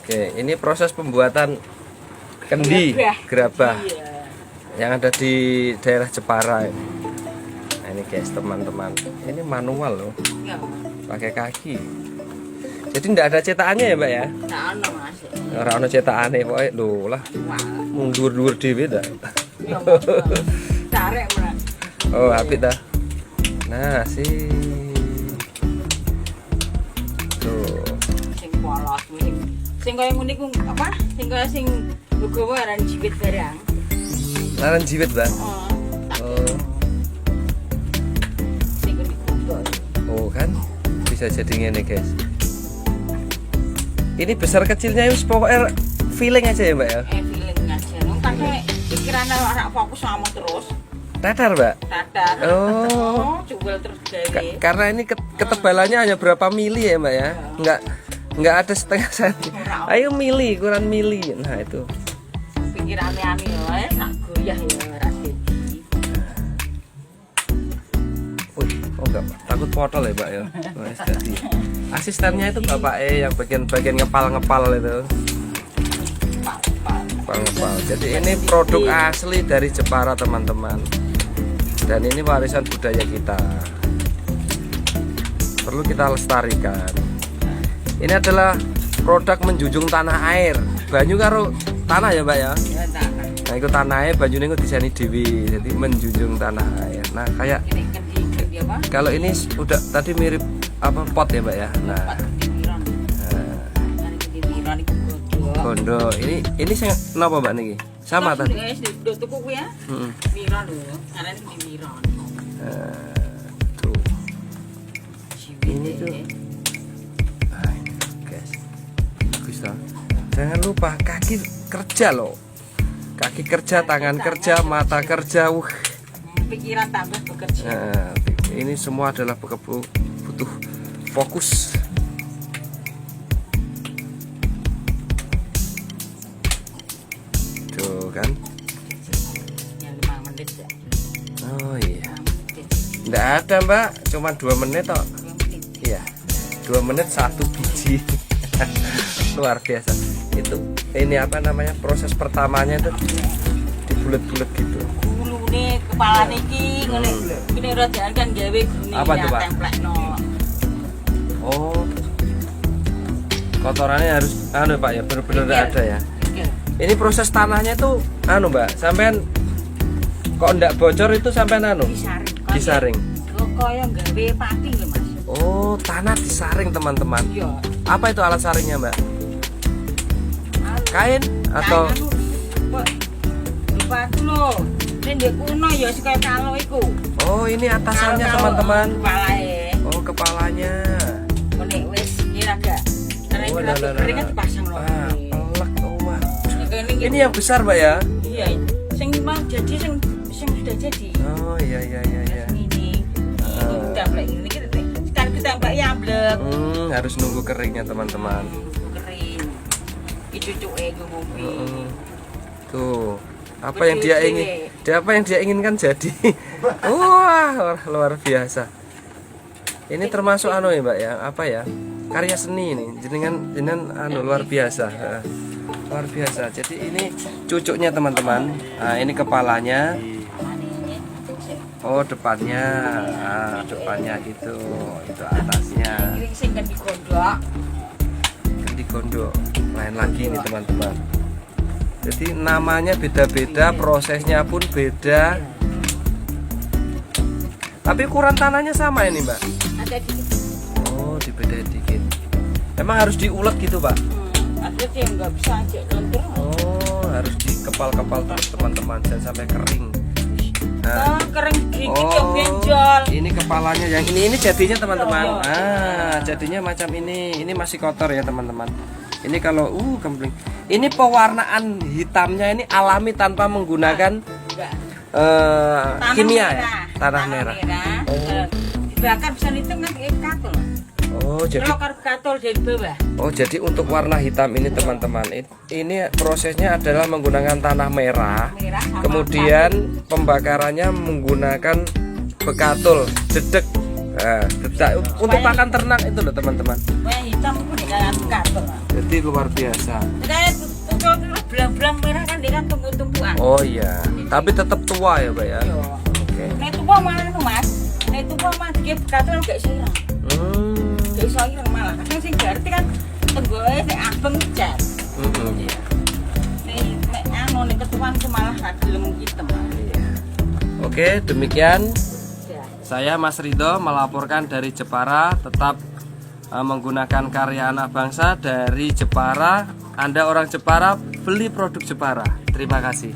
Oke, ini proses pembuatan kendi gerabah yang ada di daerah Jepara. Nah, ini guys teman-teman, ini manual loh, pakai kaki. Jadi tidak ada cetakannya ya mbak ya? Nggak ada cetakannya, pokoknya loh lah, mundur-mundur dewe dah. Oh apik dah. Nah sih, tuh. Sing kaya ngene ku apa? Sing kaya sing gowo aran jiwit barang. Aran jiwit, Mbak. Oh. Sing dikumpul. Oh kan bisa jadi ngene, guys. Ini besar kecilnya wis pokoknya feeling aja ya, Mbak ya. Feeling aja. Nang pakai pikiran anak fokus sama terus. Radar, Mbak. Radar. Oh. Jual terus gawe. Karena ini ketebalannya hanya berapa mili ya, Mbak ya. Enggak ada setengah senti. Ayo mili, ukuran mili. Nah, itu. Pikirannya ane wae sak goyah ya rasedi. Wih, oh enggak, takut potol ya, Mbak ya. Wes jadi. Asistennya itu Bapak yang bagian ngepal-ngepal itu. Ngepal. Jadi ini produk asli dari Jepara, teman-teman. Dan ini warisan budaya kita. Perlu kita lestarikan. Ini adalah produk menjunjung tanah air. Banyu karo tanah ya, Mbak ya. Nah, itu tanah air, banyu ini disani dewi. Jadi menjunjung tanah air. Nah, kayak kalau ini udah tadi mirip apa pot ya, Mbak ya. Nah, bondo. Ini sing napa, Mbak niki? Sama tadi. Tuku kuwi ya. Miron lho, karene di miron. Tuh. Ini tuh. Guys. Bagus toh. Jangan lupa kaki kerja loh. Kaki kerja, tangan kerja, mata kerja. Pikiran tambah bekerja. Nah, ini semua adalah butuh fokus. Tuh kan. Yang 5 menit ya. Oh iya. Nggak ada mbak, cuma 2 menit toh. Iya, 2 menit 1 biji. Luar biasa. Itu ini apa namanya, proses pertamanya itu dibulet-bulet gitu. Bulu nih kepala niki ngene. Ini rodan kan gawe guni apa tuh, Pak? templekno. Oh. Kotorannya harus anu Pak ya, benar-benar ada ya. Ini proses tanahnya itu anu Mbak, sampean kok ndak bocor itu sampean anu? Disaring. Kaya gawe pati lho Mas. Oh, tanah disaring teman-teman. Iya. Apa itu alat saringnya Mbak? Kain atau lupa lho. Ini kuno ya kaya kalo iku. Oh, ini atasannya teman-teman. Kepalae. Oh, kepalanya. Nek wis kira gak. Karena Oh, itu keringat dipasang lho. Pelek oh, wah. Ini yang besar Mbak ya? Iya. Sing mau jadi sing sudah jadi. Oh, iya. Ini template ini kan kita mbak yablek. Harus nunggu keringnya teman-teman. Kering. Cucuke ngomong. Tuh, apa yang dia ingin? Apa yang dia inginkan jadi. Wah, luar biasa. Ini termasuk anu ya, Mbak ya? Apa ya? Karya seni ini. Jenengan anu luar biasa. Luar biasa. Jadi ini cucuknya teman-teman. Nah, ini kepalanya. Oh, depannya. Ah, depannya itu atasnya. Ini sing kan digondok. Digondok. Lain lagi nih teman-teman. Jadi namanya beda-beda, prosesnya pun beda. Tapi ukuran tanahnya sama ini Mbak? Ada dikit. Oh, dibedain dikit. Emang harus diulek gitu Pak? Ada yang nggak bisa aja lentur. Oh, harus dikepal-kepal terus teman-teman, jangan sampai kering. Nah, kering dikit ya benjol. Ini kepalanya yang ini jadinya teman-teman. Ah, jadinya macam ini. Ini masih kotor ya teman-teman. Ini kalau kempling. Ini pewarnaan hitamnya ini alami tanpa menggunakan kimia ya. Tanah merah. Oh. Dibakar bisa hitam kan katul. Oh, jadi katul jadi bawah. Oh, jadi untuk warna hitam ini teman-teman. Ini prosesnya adalah menggunakan tanah merah. Kemudian pembakarannya menggunakan bekatul, dedek. Nah, untuk pakan ternak itu loh teman-teman. Hitam pun dengan bekatul. berarti luar biasa. Kayak tutul belang-belang merah kan dia kan tumbuh-tumbuhan. Oh iya, tapi tetap tua ya Mbak ya. Iya. Oke. Nek tua malah tuh Mas. Nek tua mah dia katuran gak sirang. Gak sirang malah. Kan sing berarti kan tenggoe sing abang cat. Iya. Nek anu nek ketuan ku malah gak gelem hitam. Iya. Oke, demikian Ya. saya Mas Ridho melaporkan dari Jepara. Tetap menggunakan karya anak bangsa dari Jepara. Anda orang Jepara, beli produk Jepara. Terima kasih.